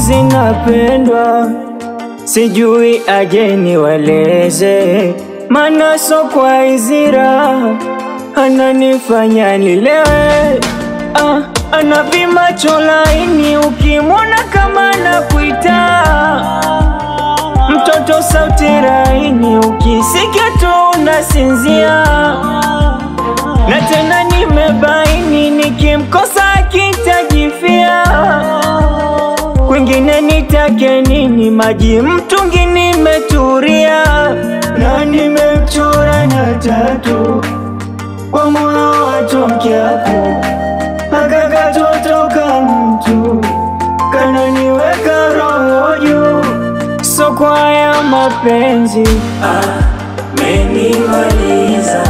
hizi napendwa, sijui aje niweleze, maana so kwa izira ananifanya nilewe. Ana vimacho laini, ukimwona kama nakuita mtoto, sauti laini, ukisikia tu unasinzia. Na tena nimebaini, nikimkosa akitajifia. Kwingine nitake nini, maji mtungi nimeturia. Na nimechora na tatu kwa moyo watoke hapo, akakatotoka mtu kananiweka roho juu. So kwa ya mapenzi amenimaliza.